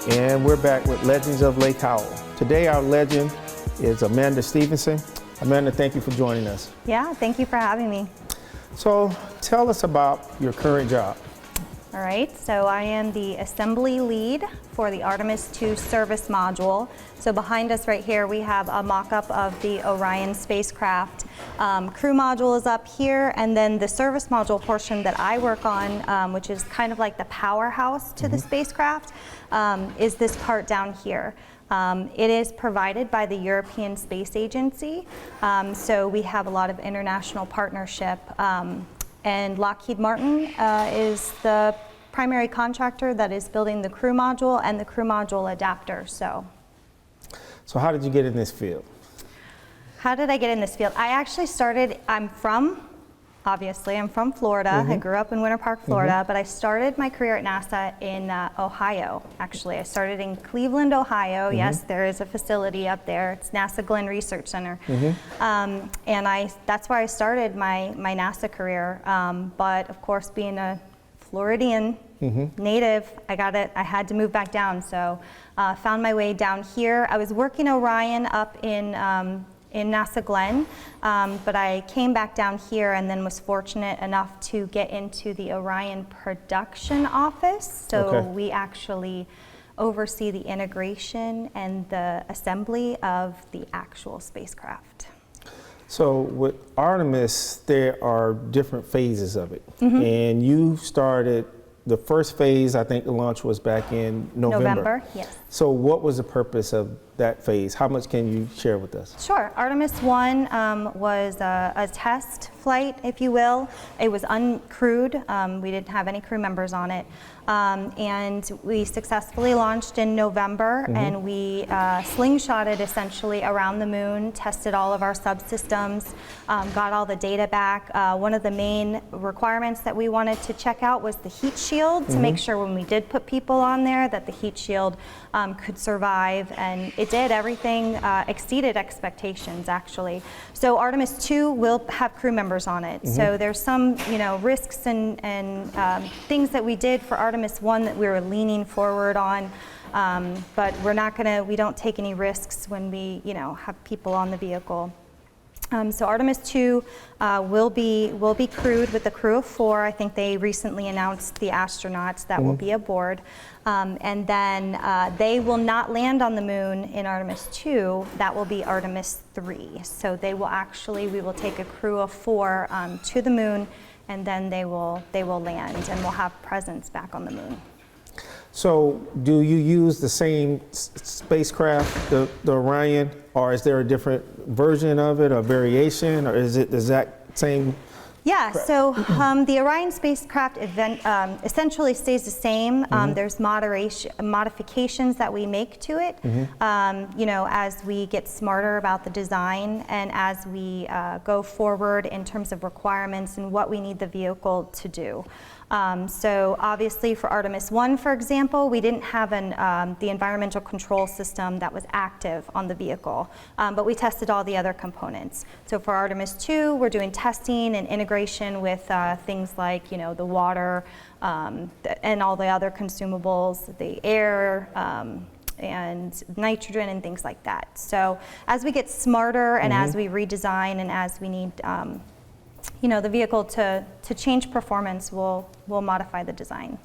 and we're back with Legends of Lake Howell. Today our legend is Amanda Stevenson. Amanda, thank you for joining us. Yeah, thank you for having me. So tell us about your current job. All right, so I am the assembly lead for the Artemis 2 service module. So behind us right here, we have a mock-up of the Orion spacecraft. Crew module is up here, and then the service module portion that I work on, which is kind of like the powerhouse to the spacecraft, is this part down here. It is provided by the European Space Agency, so we have a lot of international partnership. And Lockheed Martin is the primary contractor that is building the crew module and the crew module adapter. So how did you get in this field? How did I get in this field? I actually started, I'm from Florida. I grew up in Winter Park, Florida, but I started my career at NASA in Ohio, actually. I started in Cleveland, Ohio. Yes, there is a facility up there. It's NASA Glenn Research Center. And that's where I started my NASA career. But of course, being a Floridian native, I had to move back down. So found my way down here. I was working Orion up in NASA Glenn, but I came back down here and then was fortunate enough to get into the Orion production office. So we actually oversee the integration and the assembly of the actual spacecraft. So with Artemis, there are different phases of it. And you started the first phase, I think the launch was back in November. Yes. So what was the purpose of that phase? How much can you share with us? Sure. Artemis 1 was a test flight, if you will. It was uncrewed. We didn't have any crew members on it. And we successfully launched in November, and we slingshotted essentially around the moon, tested all of our subsystems, got all the data back. One of the main requirements that we wanted to check out was the heat shield to make sure when we did put people on there that the heat shield could survive, and it did. Everything exceeded expectations, actually. So Artemis 2 will have crew members on it. So there's some, risks and things that we did for Artemis 1 that we were leaning forward on, but we don't take any risks when we, have people on the vehicle. So Artemis 2 will be crewed with a crew of 4. I think they recently announced the astronauts that will be aboard. And then they will not land on the moon in Artemis 2. That will be Artemis 3. So we will take a crew of 4 to the moon, and then they will land, and we'll have presence back on the moon. So do you use the same spacecraft, the Orion, or is there a different version of it, or variation, or is it the exact same? Yeah, so the Orion spacecraft essentially stays the same. There's modifications that we make to it, as we get smarter about the design and as we go forward in terms of requirements and what we need the vehicle to do. So obviously for Artemis 1, for example, we didn't have the environmental control system that was active on the vehicle, but we tested all the other components. So for Artemis 2, we're doing testing and integration with things like, the water and all the other consumables, the air, and nitrogen and things like that. So as we get smarter and as we redesign and as we need the vehicle to change performance, we'll modify the design.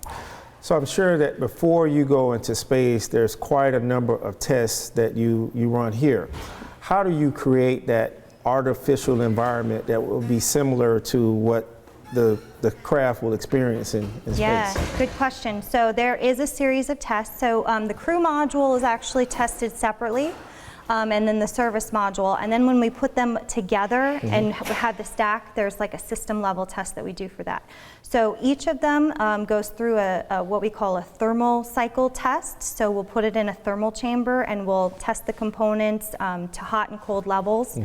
So I'm sure that before you go into space, there's quite a number of tests that you run here. How do you create that artificial environment that will be similar to what the craft will experience in space? Yeah, good question. So there is a series of tests. So the crew module is actually tested separately. And then the service module. And then when we put them together and have the stack, there's like a system level test that we do for that. So each of them goes through what we call a thermal cycle test. So we'll put it in a thermal chamber and we'll test the components to hot and cold levels,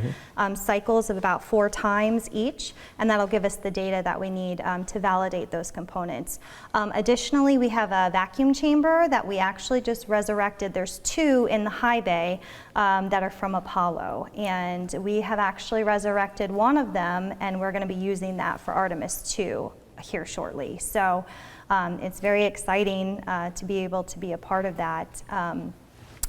cycles of about 4 times each, and that'll give us the data that we need to validate those components. Additionally, we have a vacuum chamber that we actually just resurrected. There's 2 in the high bay that are from Apollo, and we have actually resurrected one of them, and we're going to be using that for Artemis 2 here shortly. So It's very exciting to be able to be a part of that.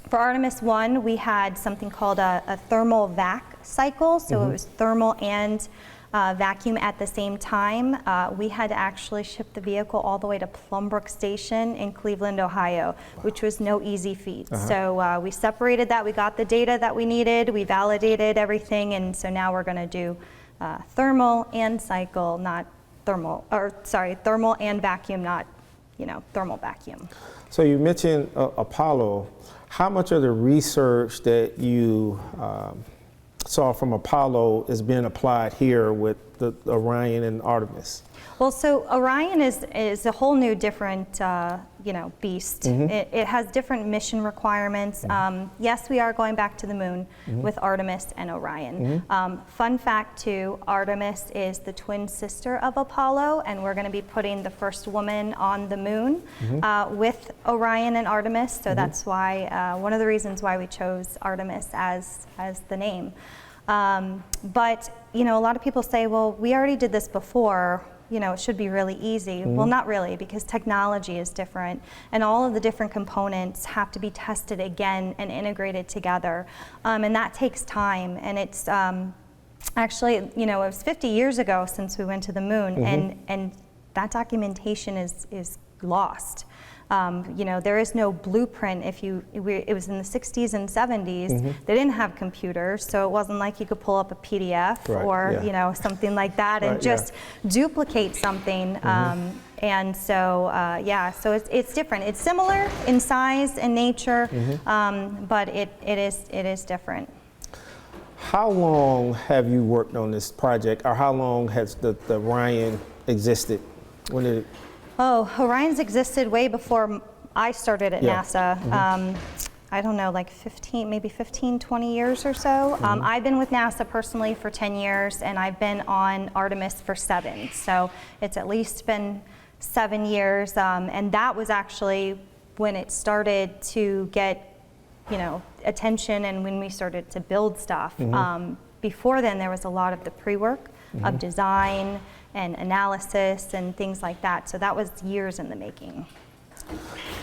For Artemis 1, we had something called a thermal vac cycle, so it was thermal and vacuum at the same time. We had to actually ship the vehicle all the way to Plumbrook Station in Cleveland, Ohio, which was no easy feat. So we separated that, we got the data that we needed, we validated everything, and so now we're going to do thermal and cycle, not thermal, or sorry, thermal and vacuum, not, you know, thermal vacuum. So you mentioned Apollo. How much of the research that you saw from Apollo is being applied here with the Orion and Artemis? Well, so Orion is a whole new different, you know, beast. It has different mission requirements. Yes, we are going back to the moon with Artemis and Orion. Fun fact too, Artemis is the twin sister of Apollo, and we're going to be putting the first woman on the moon with Orion and Artemis. So that's why one of the reasons why we chose Artemis as the name. But you know, a lot of people say, well, we already did this before. You know, it should be really easy. Well, not really, because technology is different, and all of the different components have to be tested again and integrated together, and that takes time. And it's actually, you know, it was 50 years ago since we went to the moon, and that documentation is lost. You know, there is no blueprint. It was in the 60s and 70s. They didn't have computers, so it wasn't like you could pull up a PDF or you know, something like that and just duplicate something. And so yeah, so it's different. It's similar in size and nature, but it is different. How long have you worked on this project, or how long has the Orion existed? When did it? Oh, Orion's existed way before I started at NASA. I don't know, like 15, 20 years or so. I've been with NASA personally for 10 years, and I've been on Artemis for 7. So it's at least been 7 years, and that was actually when it started to get, you know, attention, and when we started to build stuff. Before then, there was a lot of the pre-work of design and analysis and things like that. So that was years in the making.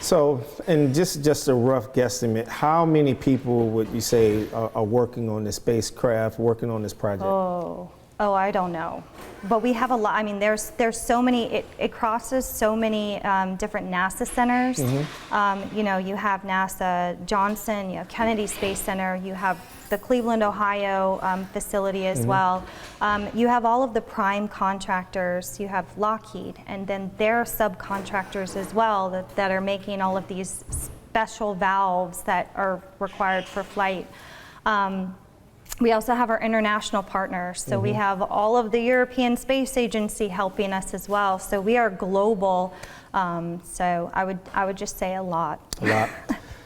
So, and just a rough guesstimate, how many people would you say are working on this spacecraft, working on this project? Oh, I don't know. But we have a lot. I mean, there's so many, it crosses so many different NASA centers. You know, you have NASA Johnson, you have Kennedy Space Center, you have the Cleveland, Ohio facility as well. You have all of the prime contractors, you have Lockheed, and then their subcontractors as well that are making all of these special valves that are required for flight. We also have our international partners, so we have all of the European Space Agency helping us as well. So we are global. So I would just say a lot. A lot.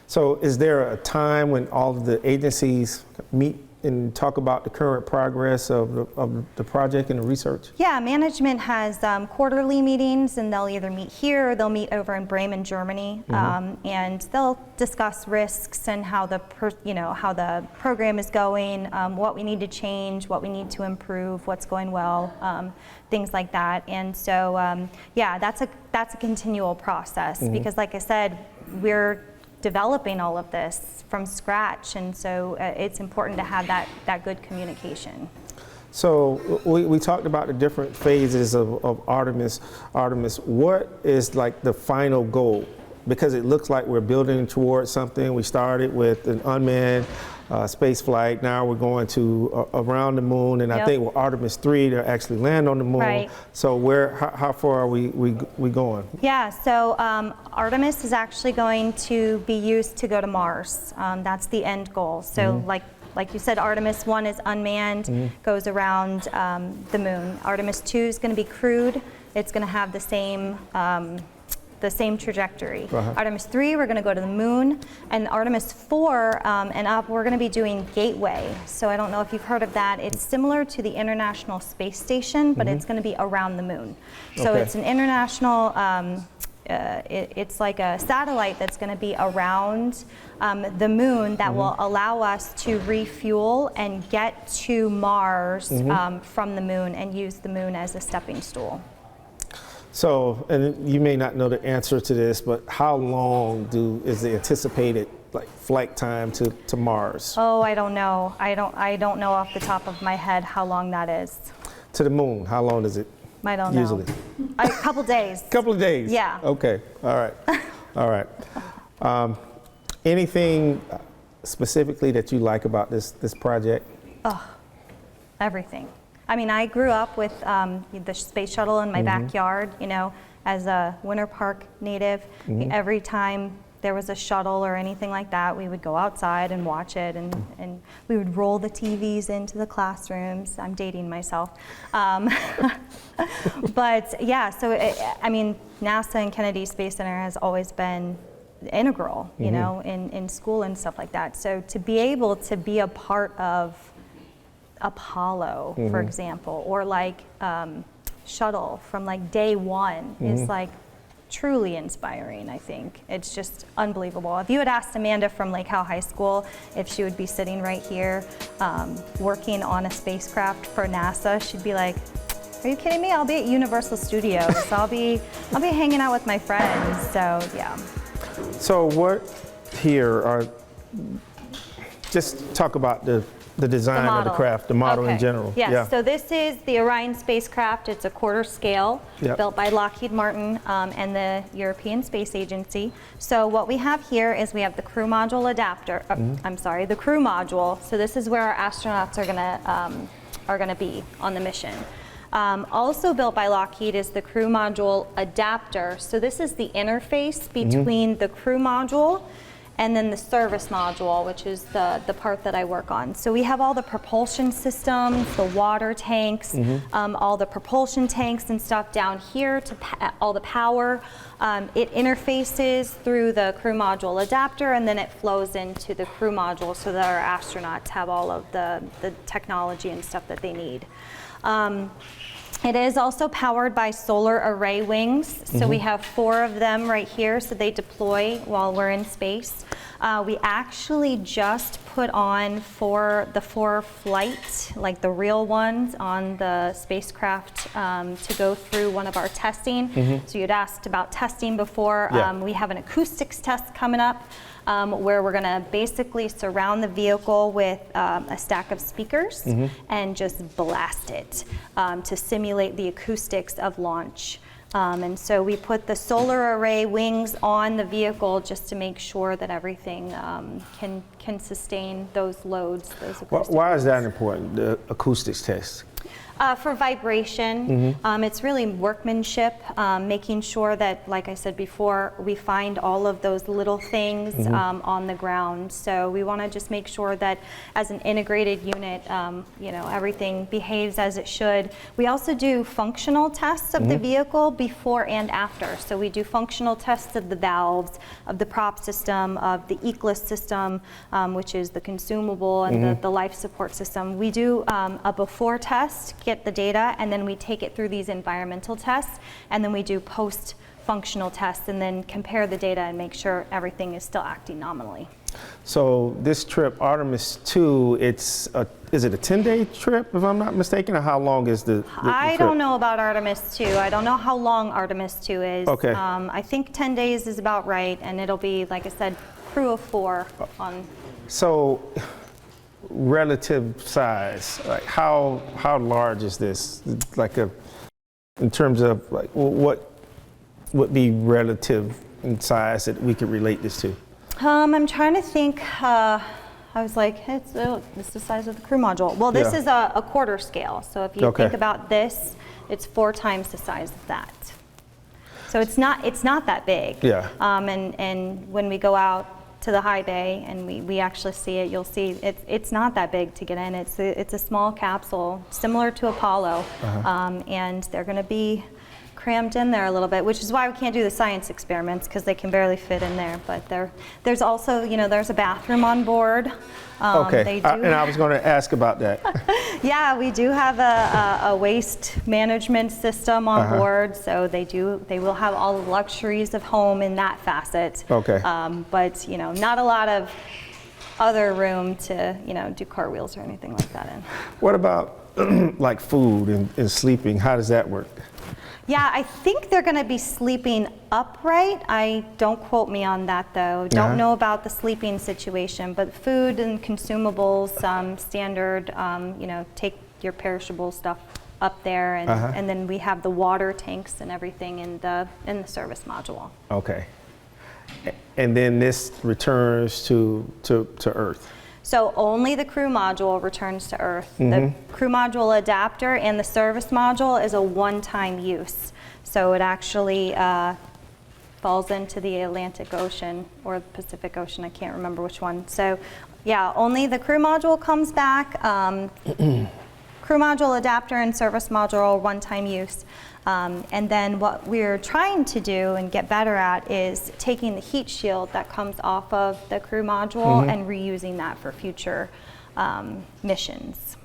So is there a time when all of the agencies meet and talk about the current progress of the project and the research? Yeah, management has quarterly meetings, and they'll either meet here or they'll meet over in Bremen, Germany, and they'll discuss risks and how the program is going, what we need to change, what we need to improve, what's going well, things like that. And so yeah, that's a continual process because, like I said, we're developing all of this from scratch, and so it's important to have that good communication. So we talked about the different phases of Artemis. What is like the final goal? Because it looks like we're building towards something. We started with an unmanned space flight. Now we're going to around the moon, and I think with Artemis 3, they'll actually land on the moon. Right. So how far are we going? Yeah, so Artemis is actually going to be used to go to Mars. That's the end goal. So like you said, Artemis 1 is unmanned, goes around the moon. Artemis 2 is going to be crewed. It's going to have the same trajectory. Artemis 3, we're going to go to the moon, and Artemis 4 and up, we're going to be doing Gateway. So I don't know if you've heard of that. It's similar to the International Space Station, but it's going to be around the moon. So it's an international, it's like a satellite that's going to be around the moon that will allow us to refuel and get to Mars from the moon and use the moon as a stepping stool. So, and you may not know the answer to this, but how long is the anticipated flight time to Mars? Oh, I don't know. I don't know off the top of my head how long that is. To the moon, how long is it? I don't know. Usually. A couple days. Couple of days. Yeah. Okay. All right. All right. Anything specifically that you like about this project? Oh, everything. I mean, I grew up with the space shuttle in my backyard, you know, as a Winter Park native. Every time there was a shuttle or anything like that, we would go outside and watch it, and we would roll the TVs into the classrooms. I'm dating myself. But yeah, so I mean, NASA and Kennedy Space Center has always been integral, you know, in school and stuff like that. So to be able to be a part of Apollo, for example, or like shuttle from like day one is like truly inspiring. I think it's just unbelievable. If you had asked Amanda from Lake Howell High School if she would be sitting right here working on a spacecraft for NASA, she'd be like, "Are you kidding me? I'll be at Universal Studios. I'll be hanging out with my friends." So yeah. So what here are, just talk about the design of the craft, the model in general. Yes, Yeah. so this is the Orion spacecraft. It's a quarter scale, built by Lockheed Martin and the European Space Agency. So what we have here is we have the crew module adapter, I'm sorry, the crew module. So this is where our astronauts are gonna be on the mission. Also built by Lockheed is the crew module adapter. So this is the interface between the crew module and then the service module, which is the part that I work on. So we have all the propulsion systems, the water tanks, all the propulsion tanks and stuff down here to all the power. It interfaces through the crew module adapter, and then it flows into the crew module so that our astronauts have all of the technology and stuff that they need. It is also powered by solar array wings. So we have 4 of them right here, so they deploy while we're in space. We actually just put on the 4 flight, like the real ones, on the spacecraft to go through one of our testing. So you'd asked about testing before. We have an acoustics test coming up. Where we're gonna basically surround the vehicle with a stack of speakers and just blast it to simulate the acoustics of launch. And so we put the solar array wings on the vehicle just to make sure that everything can sustain those loads, those acoustic Why is that important, the acoustics test? For vibration, it's really workmanship, making sure that, like I said before, we find all of those little things on the ground. So we want to just make sure that as an integrated unit, you know, everything behaves as it should. We also do functional tests of the vehicle before and after. So we do functional tests of the valves, of the prop system, of the ECLIS system, which is the consumable, and the life support system. We do a before test, get the data, and then we take it through these environmental tests, and then we do post-functional tests and then compare the data and make sure everything is still acting nominally. So this trip, Artemis 2, is it a 10-day trip, if I'm not mistaken, or how long is the trip? I don't know about Artemis 2. I don't know how long Artemis 2 is. Okay. I think 10 days is about right, and it'll be, like I said, crew of 4 on. So, relative size, like how large is this? Like in terms of like what would be relative in size that we could relate this to? I'm trying to think. I was like, it's the size of the crew module. Well, this is a quarter scale. So if you think about this, it's 4 times the size of that. So it's not that big. Yeah. And when we go out to the high bay and we actually see it, you'll see it's not that big to get in. It's a small capsule similar to Apollo, and they're going to be crammed in there a little bit, which is why we can't do the science experiments, because they can barely fit in there. But there's also, you know, there's a bathroom on board. And I was going to ask about that. Yeah, we do have a waste management system on board, so they will have all the luxuries of home in that facet. Okay. But you know, not a lot of other room to, you know, do cartwheels or anything like that in. What about like food and sleeping? How does that work? Yeah, I think they're going to be sleeping upright. Don't quote me on that though. Don't know about the sleeping situation, but food and consumables, standard, you know, take your perishable stuff up there, and then we have the water tanks and everything in the service module. Okay. And then this returns to Earth. So only the crew module returns to Earth. The crew module adapter and the service module is a one-time use. So it actually falls into the Atlantic Ocean or the Pacific Ocean, I can't remember which one. So yeah, only the crew module comes back. Crew module adapter and service module one-time use. And then what we're trying to do and get better at is taking the heat shield that comes off of the crew module and reusing that for future missions.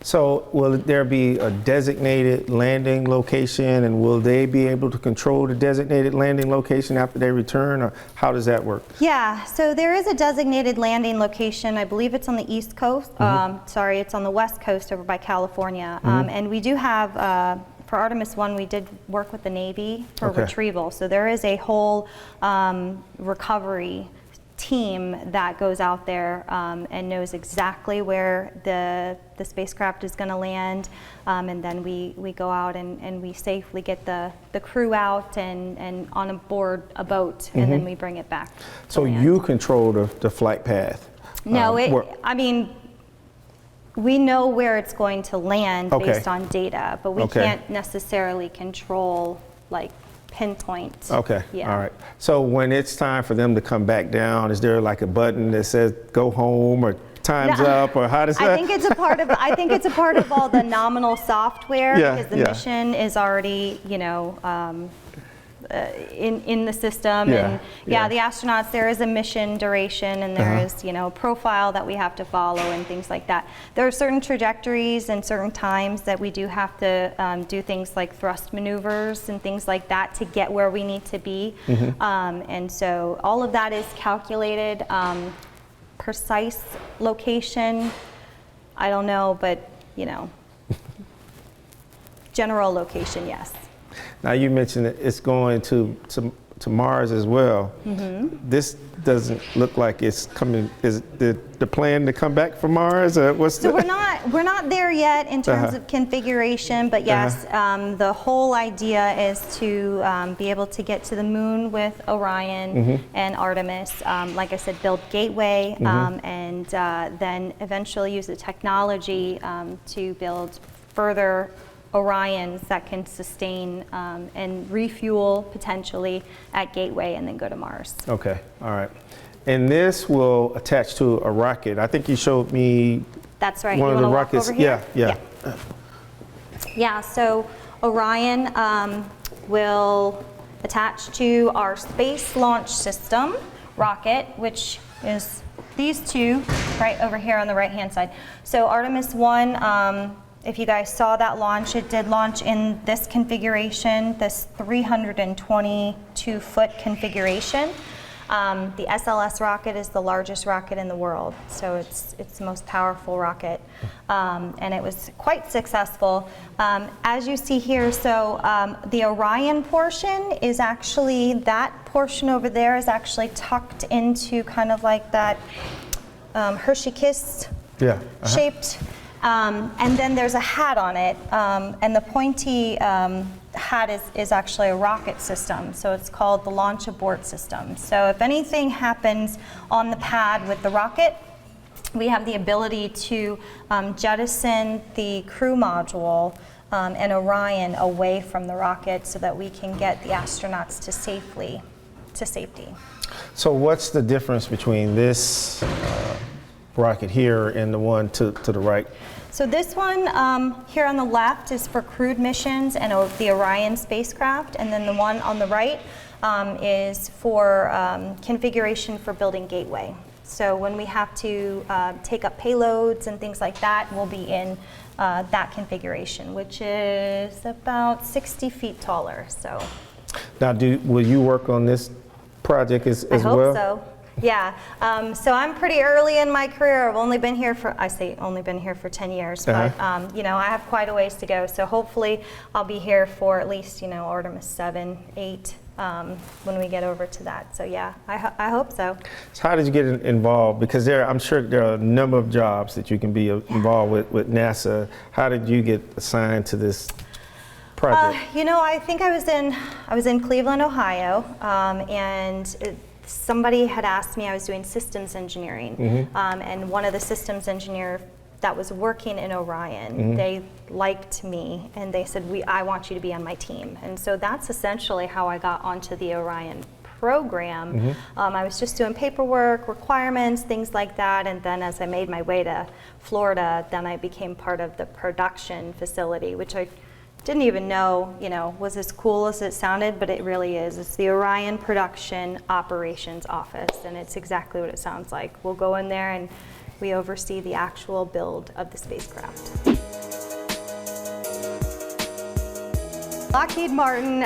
So will there be a designated landing location, and will they be able to control the designated landing location after they return, or how does that work? Yeah, so there is a designated landing location. I believe it's on the East Coast. Sorry, it's on the West Coast over by California. And we do have, for Artemis 1, we did work with the Navy for retrieval. So there is a whole recovery team that goes out there and knows exactly where the spacecraft is going to land, and then we go out and we safely get the crew out and on board a boat, and then we bring it back. So you control the flight path? No, I mean, we know where it's going to land based on data, but we can't necessarily control like pinpoint. Okay, yeah. All right. So when it's time for them to come back down, is there like a button that says go home or time's up, or how does that? I think it's a part of all the nominal software, because the mission is already, you know, in the system. And the astronauts, there is a mission duration, and there is, you know, a profile that we have to follow and things like that. There are certain trajectories and certain times that we do have to do things like thrust maneuvers and things like that to get where we need to be. And so all of that is calculated. Precise location, I don't know, but, you know, general location, yes. Now you mentioned that it's going to Mars as well. This doesn't look like it's coming. Is the plan to come back from Mars? So we're not there yet in terms of configuration, but yes, the whole idea is to be able to get to the moon with Orion and Artemis. Like I said, build Gateway, and then eventually use the technology to build further Orions that can sustain and refuel potentially at Gateway and then go to Mars. Okay, all right. And this will attach to a rocket. I think you showed me. That's right. One of the rockets. Over here? Yeah, so Orion will attach to our Space Launch System rocket, which is these two right over here on the right hand side. So Artemis 1, if you guys saw that launch, it did launch in this configuration, this 322-foot configuration. The SLS rocket is the largest rocket in the world, so it's the most powerful rocket, and it was quite successful. As you see here, so the Orion portion is actually, that portion over there is actually tucked into kind of like that Hershey Kiss shaped. And then there's a hat on it, and the pointy hat is actually a rocket system, so it's called the Launch Abort System. So if anything happens on the pad with the rocket, we have the ability to jettison the crew module and Orion away from the rocket so that we can get the astronauts to safety. So what's the difference between this rocket here and the one to the right? So this one here on the left is for crewed missions and the Orion spacecraft, and then the one on the right is for configuration for building Gateway. So when we have to take up payloads and things like that, we'll be in that configuration, which is about 60 feet taller. So. Now, will you work on this project as well? I hope so. Yeah. So I'm pretty early in my career. I've only been here for, I say only been here for 10 years, but you know, I have quite a ways to go. So hopefully I'll be here for at least, you know, Artemis 7, 8 when we get over to that. So yeah, I hope so. So how did you get involved? Because I'm sure there are a number of jobs that you can be involved with NASA. How did you get assigned to this project? You know, I think I was in Cleveland, Ohio, and somebody had asked me, I was doing systems engineering, and one of the systems engineer that was working in Orion, they liked me and they said, I want you to be on my team. And so that's essentially how I got onto the Orion program. I was just doing paperwork, requirements, things like that, and then as I made my way to Florida, then I became part of the production facility, which I didn't even know, you know, was as cool as it sounded, but it really is. It's the Orion Production Operations Office, and it's exactly what it sounds like. We'll go in there and we oversee the actual build of the spacecraft. Lockheed Martin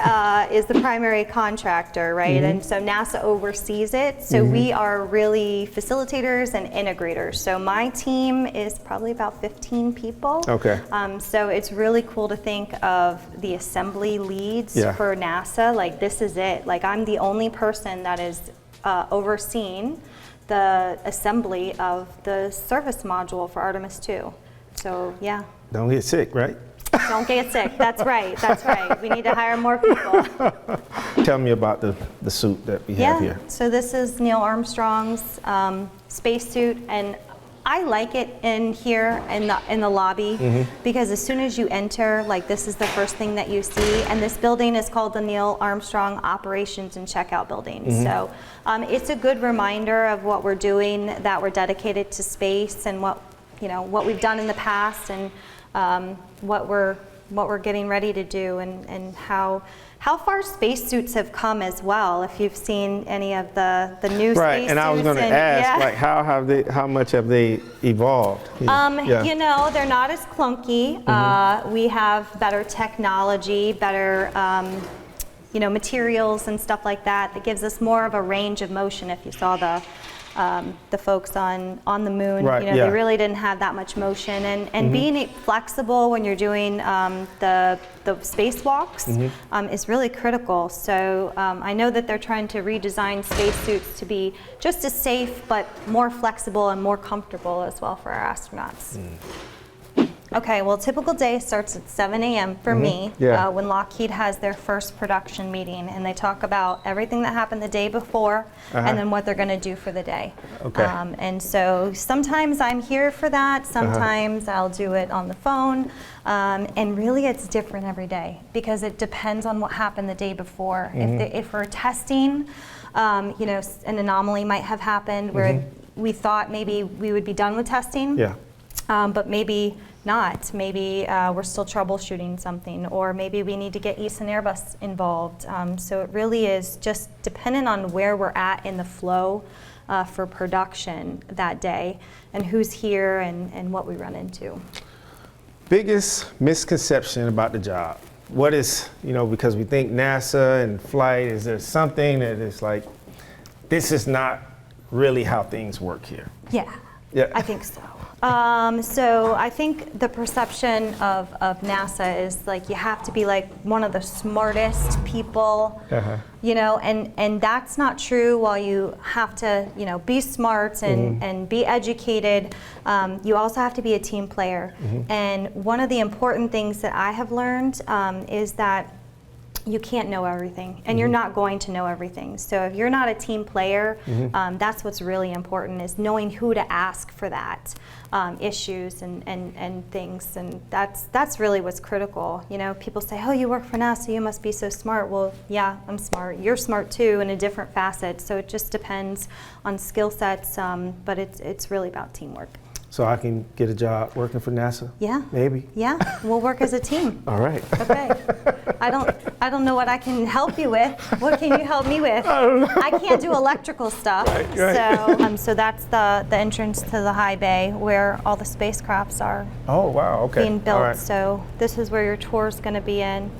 is the primary contractor, right? And so NASA oversees it. So we are really facilitators and integrators. So my team is probably about 15 people. Okay. So it's really cool to think of the assembly leads for NASA. Like, this is it. Like, I'm the only person that is overseeing the assembly of the service module for Artemis 2. So yeah. Don't get sick, right? Don't get sick. That's right. That's right. We need to hire more people. Tell me about the suit that we have here. So this is Neil Armstrong's spacesuit, and I like it in here in the lobby because as soon as you enter, like, this is the first thing that you see, and this building is called the Neil Armstrong Operations and Checkout Building. So it's a good reminder of what we're doing, that we're dedicated to space and what we've done in the past, and what we're getting ready to do, and how far spacesuits have come as well. If you've seen any of the new spacesuits. Right, and I was going to ask, like, how much have they evolved? You know, they're not as clunky. We have better technology, better materials and stuff like that. That gives us more of a range of motion. If you saw the folks on the moon, they really didn't have that much motion, and being flexible when you're doing the spacewalks is really critical. So I know that they're trying to redesign spacesuits to be just as safe but more flexible and more comfortable as well for our astronauts. Okay, well, typical day starts at 7 a.m. for me when Lockheed has their first production meeting, and they talk about everything that happened the day before and then what they're going to do for the day. Okay. And so sometimes I'm here for that, sometimes I'll do it on the phone, and really it's different every day because it depends on what happened the day before. If we're testing, an anomaly might have happened where we thought maybe we would be done with testing, but maybe not. Maybe we're still troubleshooting something, or maybe we need to get EASA and Airbus involved. So it really is just dependent on where we're at in the flow for production that day, and who's here and what we run into. Biggest misconception about the job? What is, because we think NASA and flight, is there something that is like, this is not really how things work here? Yeah. I think so. So I think the perception of NASA is like you have to be like one of the smartest people, and that's not true. While you have to, be smart and be educated, you also have to be a team player. And one of the important things that I have learned is that you can't know everything, and you're not going to know everything. So if you're not a team player, that's what's really important, is knowing who to ask for that issues and things, and that's really what's critical. People say, oh, you work for NASA, you must be so smart. Well, yeah, I'm smart. You're smart too, in a different facet. So it just depends on skill sets, but it's really about teamwork. So I can get a job working for NASA? Yeah. Maybe? Yeah, we'll work as a team. All right. Okay. I don't know what I can help you with. What can you help me with? I don't know. I can't do electrical stuff. Right. So that's the entrance to the high bay where all the spacecrafts are being built. All right. So this is where your tour is going to be in.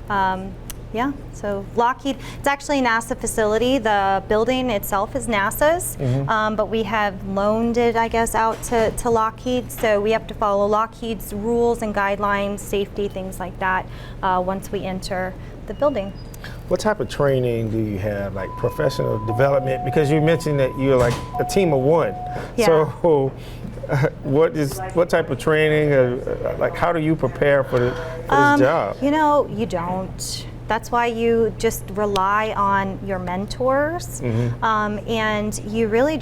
Yeah, so Lockheed, it's actually a NASA facility. The building itself is NASA's, but we have loaned it, I guess, out to Lockheed. So we have to follow Lockheed's rules and guidelines, safety, things like that, once we enter the building. What type of training do you have, like professional development? Because you mentioned that you're like a team of one. Yeah. So what type of training, like how do you prepare for this job? You know, you don't. That's why you just rely on your mentors, and you really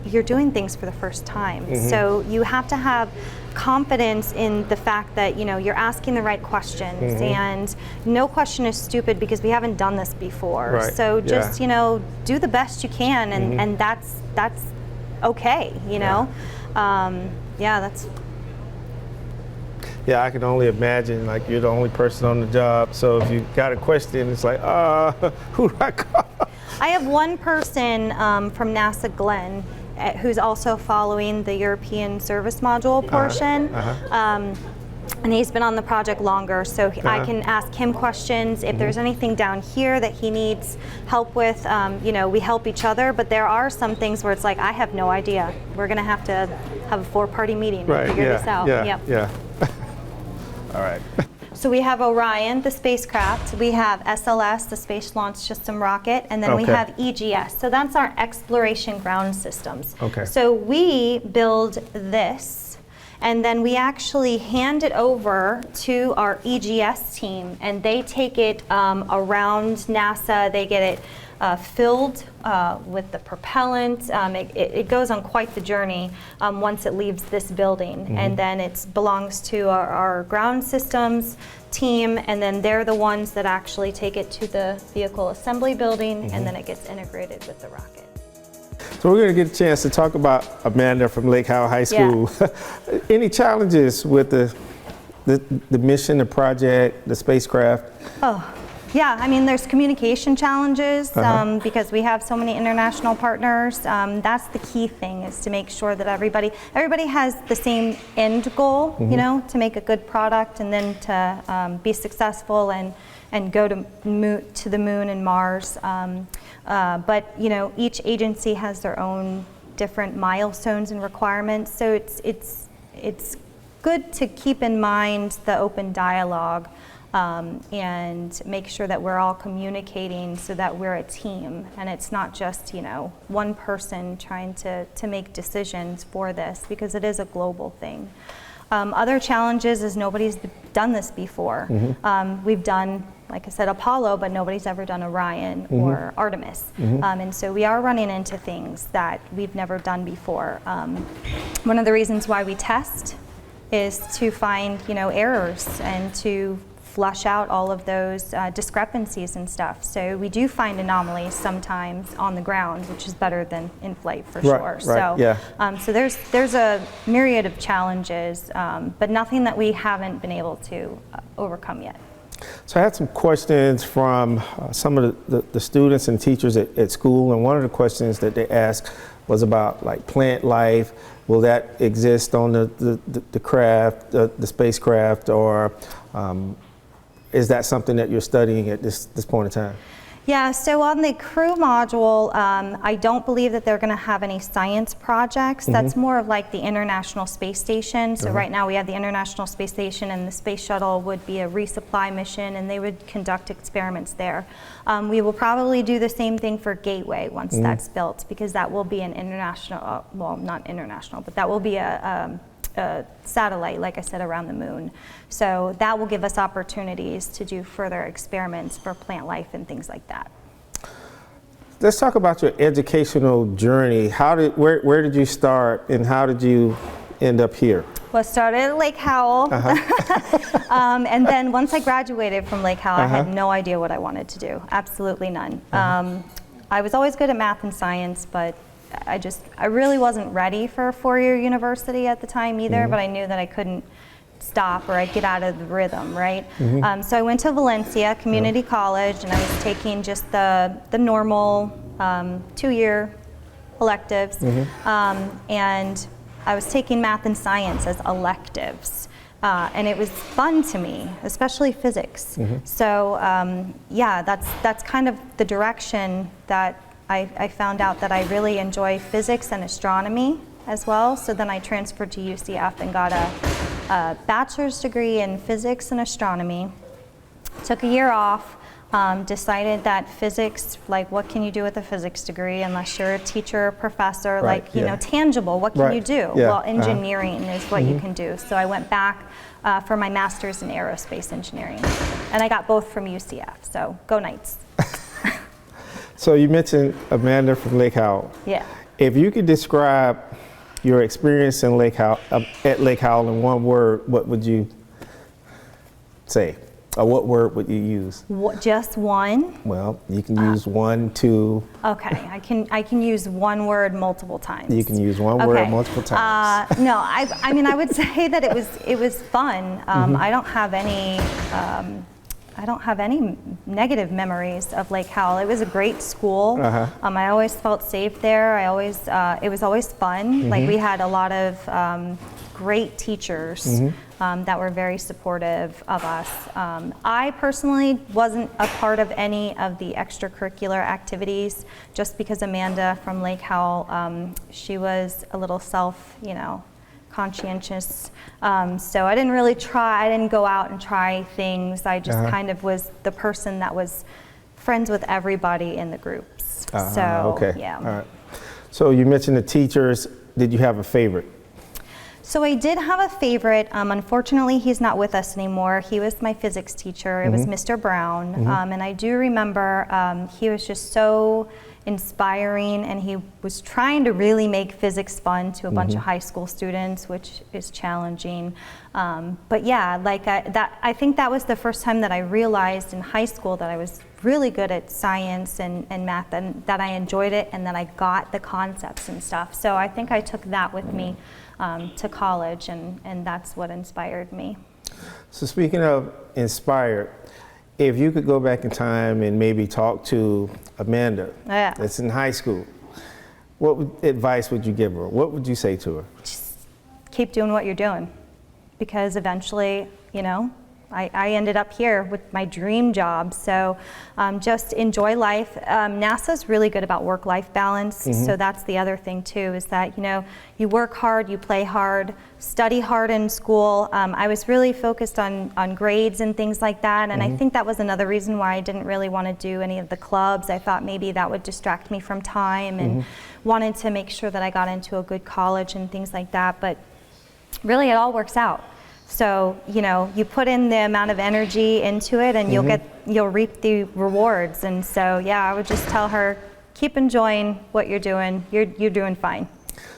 you're doing things for the first time. So you have to have confidence in the fact that, you know, you're asking the right questions, and no question is stupid because we haven't done this before. Right. So just, you know, do the best you can, and that's okay, you know. Yeah, I can only imagine, like, you're the only person on the job, so if you got a question, it's like, who do I call? I have one person from NASA, Glenn, who's also following the European service module portion. And he's been on the project longer, so I can ask him questions. If there's anything down here that he needs help with, you know, we help each other, but there are some things where it's like, I have no idea. We're gonna have to have a 4-party meeting to figure this out. Yeah. All right. So we have Orion, the spacecraft. We have SLS, the Space Launch System rocket, and then we have EGS. So that's our exploration ground systems. Okay. So we build this, and then we actually hand it over to our EGS team, and they take it around NASA. They get it filled with the propellant. It goes on quite the journey once it leaves this building, and then it belongs to our ground systems team, and then they're the ones that actually take it to the vehicle assembly building, and then it gets integrated with the rocket. So we're going to get a chance to talk about Amanda from Lake Howell High School. Yeah. Any challenges with the mission, the project, the spacecraft? Oh. Yeah, I mean, there's communication challenges because we have so many international partners. That's the key thing, is to make sure that everybody has the same end goal, you know, to make a good product and then to be successful and go to the moon and Mars. But, you know, each agency has their own different milestones and requirements. So it's good to keep in mind the open dialogue. And make sure that we're all communicating so that we're a team, and it's not just, you know, one person trying to make decisions for this, because it is a global thing. Other challenges is nobody's done this before. We've done, like I said, Apollo, but nobody's ever done Orion or Artemis. And so we are running into things that we've never done before. One of the reasons why we test is to find, you know, errors and to flush out all of those discrepancies and stuff. So we do find anomalies sometimes on the ground, which is better than in flight for sure. So there's a myriad of challenges, but nothing that we haven't been able to overcome yet. So I had some questions from some of the students and teachers at school, and one of the questions that they asked was about, like, plant life. Will that exist on the craft, the spacecraft, or is that something that you're studying at this point in time? Yeah, so on the crew module, I don't believe that they're going to have any science projects. That's more of like the International Space Station. So right now we have the International Space Station, and the space shuttle would be a resupply mission, and they would conduct experiments there. We will probably do the same thing for Gateway once that's built, because that will be an international, well, not international, but that will be a satellite, like I said, around the moon. So that will give us opportunities to do further experiments for plant life and things like that. Let's talk about your educational journey. Where did you start, and how did you end up here? Well, I started at Lake Howell, and then once I graduated from Lake Howell, I had no idea what I wanted to do, absolutely none. I was always good at math and science, but I really wasn't ready for a 4-year university at the time either, but I knew that I couldn't stop or I'd get out of the rhythm, right? So I went to Valencia Community College, and I was taking just the normal 2-year electives, and I was taking math and science as electives. and it was fun to me, especially physics. So yeah, that's kind of the direction that I found out that I really enjoy physics and astronomy as well. So then I transferred to UCF and got a bachelor's degree in physics and astronomy. Took a year off, decided that physics, like what can you do with a physics degree unless you're a teacher or professor, like, you know, tangible, what can you do? Well, engineering is what you can do. So I went back for my master's in aerospace engineering. And I got both from UCF, so go Knights. So you mentioned Amanda from Lake Howell. Yeah. If you could describe your experience in at Lake Howell in one word, what would you say? Or what word would you use? Just one? Well, you can use one, two. Okay, I can use one word multiple times. You can use one word multiple times. No, I mean, I would say that it was fun. I don't have any negative memories of Lake Howell. It was a great school. I always felt safe there. It was always fun. Like we had a lot of great teachers that were very supportive of us. I personally wasn't a part of any of the extracurricular activities just because Amanda from Lake Howell, she was a little conscientious. So I didn't really I didn't go out and try things. I just kind of was the person that was friends with everybody in the groups. Okay. Yeah. All right. So you mentioned the teachers. Did you have a favorite? So I did have a favorite. Unfortunately, he's not with us anymore. He was my physics teacher. It was Mr. Brown. And I do remember he was just so inspiring, and he was trying to really make physics fun to a bunch of high school students, which is challenging. But yeah, like I think that was the first time that I realized in high school that I was really good at science and math, and that I enjoyed it, and that I got the concepts and stuff. So I think I took that with me to college, and that's what inspired me. So speaking of inspired, if you could go back in time and maybe talk to Amanda that's in high school, what advice would you give her? What would you say to her? Just keep doing what you're doing, because eventually, you know, I ended up here with my dream job. So just enjoy life. NASA's really good about work-life balance. So that's the other thing too, is that, you know, you work hard, you play hard, study hard in school. I was really focused on grades and things like that. And I think that was another reason why I didn't really want to do any of the clubs. I thought maybe that would distract me from time, and wanted to make sure that I got into a good college and things like that. But really, it all works out. So, you know, you put in the amount of energy into it, and you'll reap the rewards. And so, yeah, I would just tell her, keep enjoying what you're doing. You're doing fine.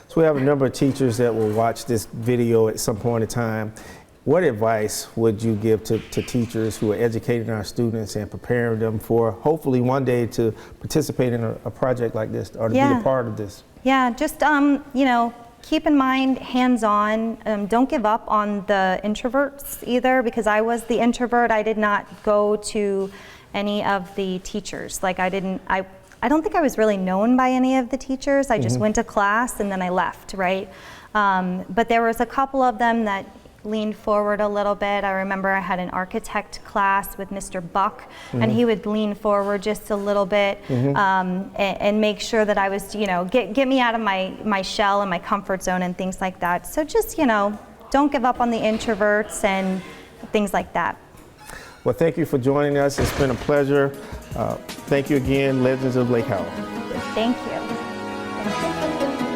So we have a number of teachers that will watch this video at some point in time. What advice would you give to teachers who are educating our students and preparing them for hopefully one day to participate in a project like this, or to be a part of this? Yeah, just, you know, keep in mind, hands-on. Don't give up on the introverts either, because I was the introvert. I did not go to any of the teachers. Like I don't think I was really known by any of the teachers. I just went to class and then I left, right? But there was a couple of them that leaned forward a little bit. I remember I had an architect class with Mr. Buck, and he would lean forward just a little bit and make sure that I was, you know, get me out of my shell and my comfort zone and things like that. So just, you know, don't give up on the introverts and things like that. Well, thank you for joining us. It's been a pleasure. Thank you again, Legends of Lake Howell. Thank you.